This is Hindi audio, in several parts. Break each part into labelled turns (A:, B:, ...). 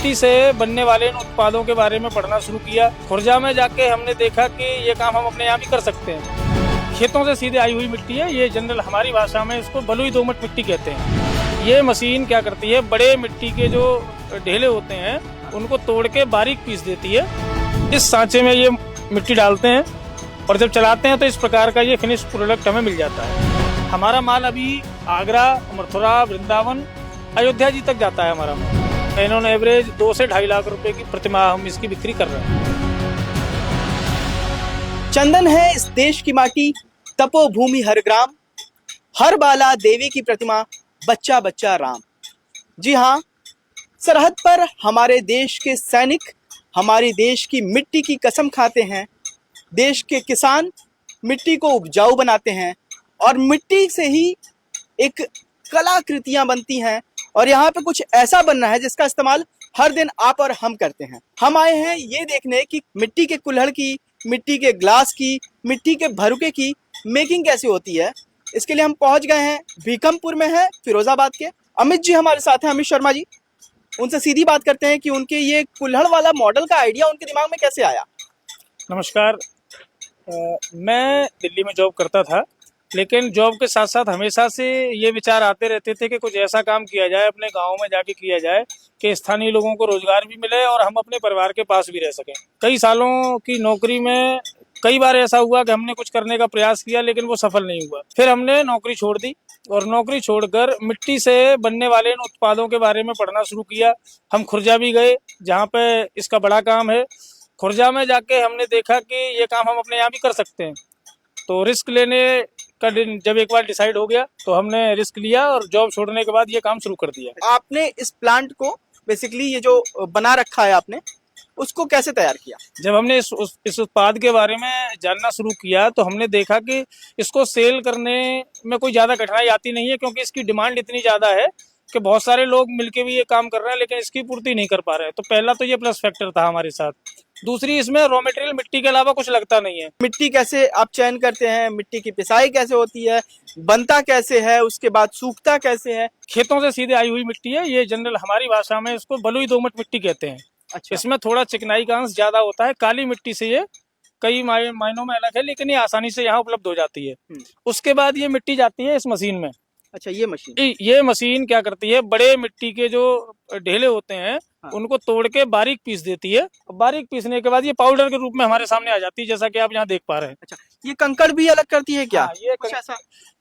A: मिट्टी से बनने वाले इन उत्पादों के बारे में पढ़ना शुरू किया। खुर्जा में जाके हमने देखा कि ये काम हम अपने यहाँ भी कर सकते हैं। खेतों से सीधे आई हुई मिट्टी है, ये जनरल हमारी भाषा में इसको बलुई दोमट मिट्टी कहते हैं। ये मशीन क्या करती है, बड़े मिट्टी के जो ढेले होते हैं उनको तोड़ के बारीक पीस देती है। इस सांचे में ये मिट्टी डालते हैं और जब चलाते हैं तो इस प्रकार का ये फिनिश प्रोडक्ट हमें मिल जाता है। हमारा माल अभी आगरा, मथुरा, वृंदावन, अयोध्या जी तक जाता है हमारा माल। इन्होंने एवरेज 2 से 2.5 लाख रुपए की प्रतिमाह हम इसकी बिक्री कर रहे हैं।
B: चंदन है इस देश की माटी, तपोभूमि हर ग्राम, हर बाला देवी की प्रतिमा, बच्चा बच्चा राम। जी हाँ, सरहद पर हमारे देश के सैनिक हमारी देश की मिट्टी की कसम खाते हैं। देश के किसान मिट्टी को उपजाऊ बनाते हैं और मिट्टी से ही एक कलाकृतियां बनती हैं और यहाँ पे कुछ ऐसा बनना है जिसका इस्तेमाल हर दिन आप और हम करते हैं। हम आए हैं ये देखने कि मिट्टी के कुल्हड़ की, मिट्टी के ग्लास की, मिट्टी के भरुके की मेकिंग कैसी होती है। इसके लिए हम पहुंच गए हैं, भीकमपुर में है, फिरोजाबाद के। अमित जी हमारे साथ हैं, अमित शर्मा जी। उनसे सीधी बात करते हैं कि उनके ये कुल्हड़ वाला मॉडल का आइडिया उनके दिमाग में कैसे आया।
A: नमस्कार। मैं दिल्ली में जॉब करता था, लेकिन जॉब के साथ साथ हमेशा से ये विचार आते रहते थे कि कुछ ऐसा काम किया जाए, अपने गांव में जाके किया जाए कि स्थानीय लोगों को रोजगार भी मिले और हम अपने परिवार के पास भी रह सकें। कई सालों की नौकरी में कई बार ऐसा हुआ कि हमने कुछ करने का प्रयास किया लेकिन वो सफल नहीं हुआ। फिर हमने नौकरी छोड़ दी और नौकरी छोड़कर मिट्टी से बनने वाले इन उत्पादों के बारे में पढ़ना शुरू किया। हम खुर्जा भी गए जहाँ पे इसका बड़ा काम है। खुर्जा में जाके हमने देखा कि ये काम हम अपने यहाँ भी कर सकते हैं। तो रिस्क लेने का दिन जब एक बार डिसाइड हो गया तो हमने रिस्क लिया और जॉब छोड़ने के बाद ये काम शुरू कर दिया।
B: आपने इस प्लांट को बेसिकली ये जो बना रखा है आपने, उसको कैसे तैयार किया?
A: जब हमने इस उत्पाद के बारे में जानना शुरू किया तो हमने देखा कि इसको सेल करने में कोई ज्यादा कठिनाई आती नहीं है, क्योंकि इसकी डिमांड इतनी ज्यादा है कि बहुत सारे लोग मिलके भी ये काम कर रहे हैं लेकिन इसकी पूर्ति नहीं कर पा रहे हैं। तो पहला तो ये प्लस फैक्टर था हमारे साथ। दूसरी, इसमें रॉ मटेरियल मिट्टी के अलावा कुछ लगता नहीं है।
B: मिट्टी कैसे आप चयन करते हैं, मिट्टी की पिसाई कैसे होती है, बनता कैसे है, उसके बाद सूखता कैसे है?
A: खेतों से सीधे आई हुई मिट्टी है, ये जनरल हमारी भाषा में इसको बलुई दोमट मिट्टी कहते हैं।
B: अच्छा।
A: इसमें थोड़ा चिकनाई का अंश ज्यादा होता है। काली मिट्टी से ये कई मायनों में अलग है, लेकिन ये आसानी से यहाँ उपलब्ध हो जाती है। उसके बाद ये मिट्टी जाती है इस मशीन में।
B: अच्छा, ये मशीन
A: क्या करती है, बड़े मिट्टी के जो ढेले होते हैं उनको तोड़ के बारीक पीस देती है। बारीक पीसने के बाद ये पाउडर के रूप में हमारे सामने आ जाती है, जैसा कि आप यहाँ देख पा रहे हैं।
B: अच्छा, ये कंकड़ भी अलग करती है क्या?
A: ये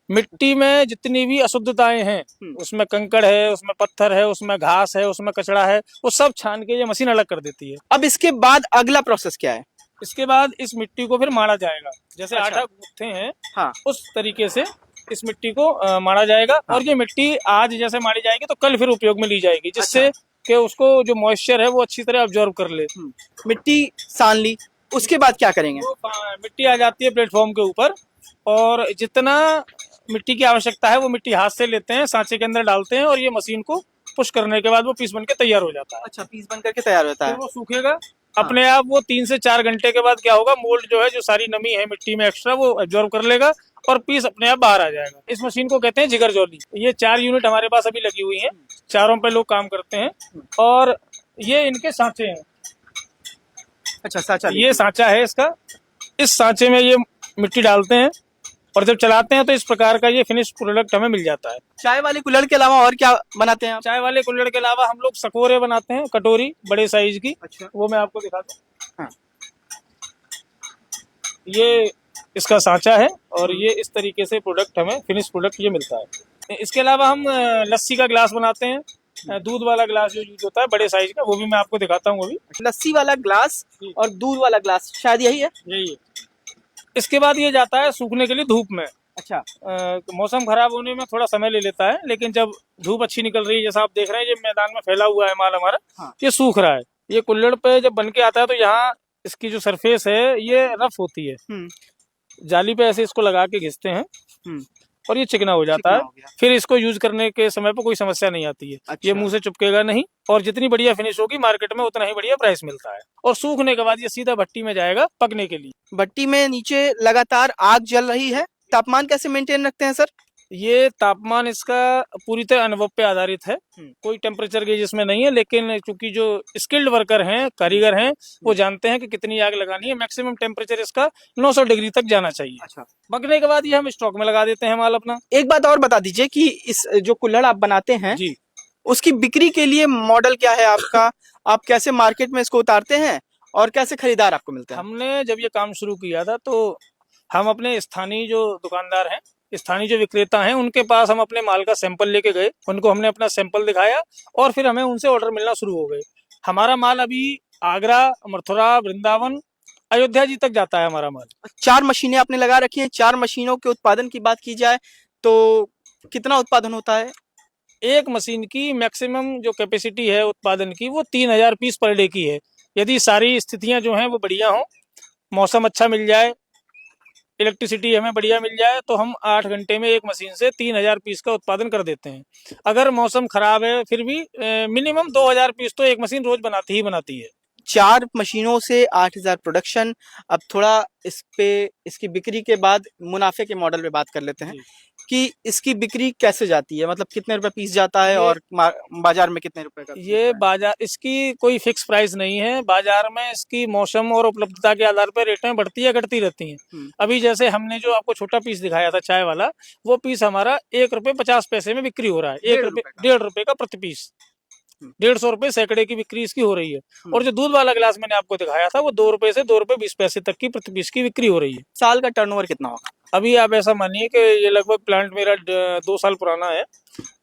A: मिट्टी में जितनी भी अशुद्धताएं हैं, उसमें कंकड़ है, उसमें पत्थर है, उसमें घास है, उसमें कचड़ा है, वो सब छान के ये मशीन अलग कर देती है।
B: अब इसके बाद अगला प्रोसेस क्या है?
A: इसके बाद इस मिट्टी को फिर माड़ा जाएगा। जैसे
B: अच्छा।
A: आटा गूंथते हैं,
B: हाँ।
A: उस तरीके से इस मिट्टी को माड़ा जाएगा। हाँ। और ये मिट्टी आज जैसे माड़ी जाएगी तो कल फिर उपयोग में ली जाएगी, जिससे कि उसको जो मॉइस्चर है वो अच्छी तरह ऑब्जर्व कर ले।
B: मिट्टी सान ली, उसके बाद क्या करेंगे?
A: मिट्टी आ जाती है प्लेटफॉर्म के ऊपर और जितना मिट्टी की आवश्यकता है वो मिट्टी हाथ से लेते हैं, सांचे के अंदर डालते हैं और ये मशीन को पुश करने के बाद वो पीस बन के तैयार हो जाता है।
B: अच्छा, पीस बन करके तैयार होता है।
A: वो सूखेगा अपने आप। वो 3 से 4 घंटे के बाद क्या होगा, मोल्ड जो है, जो सारी नमी है मिट्टी में एक्स्ट्रा, वो एब्जॉर्ब कर लेगा और पीस अपने आप बाहर आ जाएगा। इस मशीन को कहते हैं जिगर जोली। ये 4 यूनिट हमारे पास अभी लगी हुई हैं, चारों पे लोग काम करते हैं और ये इनके सांचे हैं।
B: अच्छा, सांचा।
A: ये सांचा है इसका। इस सांचे में ये मिट्टी डालते हैं और जब चलाते हैं तो इस प्रकार का ये फिनिश प्रोडक्ट हमें मिल जाता है।
B: चाय वाले कुल्हड़ के अलावा और क्या बनाते हैं आप?
A: चाय वाले कुल्हड़ के अलावा हम लोग सकोरे बनाते हैं, कटोरी बड़े साइज की।
B: अच्छा।
A: वो मैं आपको दिखाता हूँ।
B: हाँ।
A: ये इसका सांचा है और ये इस तरीके से प्रोडक्ट हमें फिनिश प्रोडक्ट ये मिलता है। इसके अलावा हम लस्सी का ग्लास बनाते हैं, दूध वाला ग्लास जो यूज होता है बड़े साइज का, वो भी मैं आपको दिखाता हूँ। अभी
B: लस्सी वाला ग्लास और दूध वाला ग्लास, शायद यही है।
A: यही है। इसके बाद ये जाता है सूखने के लिए धूप में।
B: अच्छा।
A: मौसम खराब होने में थोड़ा समय ले लेता है, लेकिन जब धूप अच्छी निकल रही है, जैसा आप देख रहे हैं ये मैदान में फैला हुआ है माल हमारा। हाँ। ये सूख रहा है। ये कुल्हड़ पे जब बन के आता है तो यहाँ इसकी जो सरफेस है ये रफ होती है। जाली पे ऐसे इसको लगा के घिसते हैं और ये चिकना हो जाता है। फिर इसको यूज करने के समय पर कोई समस्या नहीं आती है। अच्छा। ये मुंह से चुपकेगा नहीं और जितनी बढ़िया फिनिश होगी मार्केट में उतना ही बढ़िया प्राइस मिलता है। और सूखने के बाद ये सीधा भट्टी में जाएगा पकने के लिए।
B: भट्टी में नीचे लगातार आग जल रही है, तापमान कैसे मेंटेन रखते हैं सर?
A: ये तापमान इसका पूरी तरह अनुभव पे आधारित है। कोई टेम्परेचर गेज इसमें नहीं है, लेकिन चूंकि जो स्किल्ड वर्कर हैं, कारीगर हैं, वो जानते हैं कि कितनी आग लगानी है। मैक्सिमम टेम्परेचर इसका 900 डिग्री तक जाना चाहिए।
B: अच्छा,
A: पकने के बाद ये हम स्टॉक में लगा देते हैं माल अपना।
B: एक बात और बता दीजिए कि इस जो कुल्हड़ आप बनाते हैं
A: जी,
B: उसकी बिक्री के लिए मॉडल क्या है आपका? आप कैसे मार्केट में इसको उतारते हैं और कैसे खरीदार आपको मिलते हैं?
A: हमने जब ये काम शुरू किया था तो हम अपने स्थानीय जो दुकानदार हैं, स्थानीय जो विक्रेता हैं, उनके पास हम अपने माल का सैंपल लेके गए। उनको हमने अपना सैंपल दिखाया और फिर हमें उनसे ऑर्डर मिलना शुरू हो गए। हमारा माल अभी आगरा, मथुरा, वृंदावन, अयोध्या जी तक जाता है हमारा माल।
B: 4 मशीनें आपने लगा रखी हैं। 4 मशीनों के उत्पादन की बात की जाए तो कितना उत्पादन होता है?
A: एक मशीन की मैक्सिमम जो कैपेसिटी है उत्पादन की, वो 3000 पीस पर डे की है। यदि सारी स्थितियां जो हैं वो बढ़िया हो, मौसम अच्छा मिल जाए, इलेक्ट्रिसिटी हमें बढ़िया मिल जाए, तो हम 8 घंटे में एक मशीन से 3000 पीस का उत्पादन कर देते हैं। अगर मौसम खराब है फिर भी मिनिमम 2000 पीस तो एक मशीन रोज बनाती ही बनाती है।
B: 4 मशीनों से 8000 प्रोडक्शन। अब थोड़ा इसकी बिक्री के बाद मुनाफे के मॉडल पे बात कर लेते हैं कि इसकी बिक्री कैसे जाती है, मतलब कितने रुपए पीस जाता है और बाजार में कितने रुपए का?
A: ये बाजार, इसकी कोई फिक्स प्राइस नहीं है। बाजार में इसकी मौसम और उपलब्धता के आधार पर रेटें बढ़ती या घटती रहती हैं। अभी जैसे हमने जो आपको छोटा पीस दिखाया था चाय वाला, वो पीस हमारा 1 रुपए 50 पैसे में बिक्री हो रहा है। 1 रुपए का प्रति पीस, 150 रुपए सैकड़े की बिक्री इसकी हो रही है। और जो दूध वाला गिलास मैंने आपको दिखाया था, वो 2 रुपए से 2 रुपए 20 पैसे तक की प्रति पीस की बिक्री हो रही है।
B: साल का टर्नओवर कितना होगा?
A: अभी आप ऐसा मानिए कि ये लगभग प्लांट मेरा 2 साल पुराना है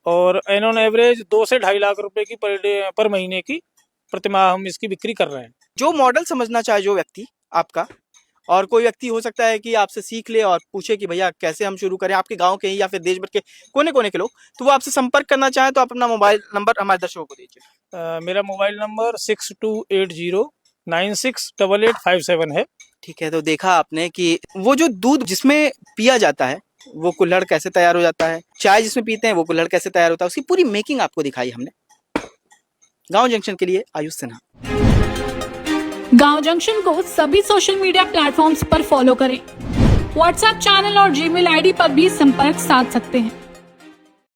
A: और ऑन एवरेज 2 से 2.5 लाख रुपए की पर महीने की प्रतिमाह हम इसकी बिक्री कर रहे हैं।
B: जो मॉडल समझना चाहे जो व्यक्ति आपका, और कोई व्यक्ति हो सकता है कि आपसे सीख ले और पूछे कि भैया कैसे हम शुरू करें, आपके गांव के ही या फिर देश भर के कोने कोने के लोग, तो वो आपसे संपर्क करना चाहे तो आप अपना मोबाइल नंबर हमारे दर्शकों को दीजिए।
A: मेरा मोबाइल नंबर 6280968857 है।
B: ठीक है, तो देखा आपने कि वो जो दूध जिसमें पिया जाता है वो कुल्हड़ कैसे तैयार हो जाता है, चाय जिसमें पीते हैं वो कुल्हड़ कैसे तैयार होता है, उसकी पूरी मेकिंग आपको दिखाई हमने। गांव जंक्शन के लिए आयुष सिन्हा।
C: गांव जंक्शन को सभी सोशल मीडिया प्लेटफॉर्म्स पर फॉलो करें। व्हाट्सएप चैनल और जीमेल आईडी पर भी संपर्क साध सकते हैं।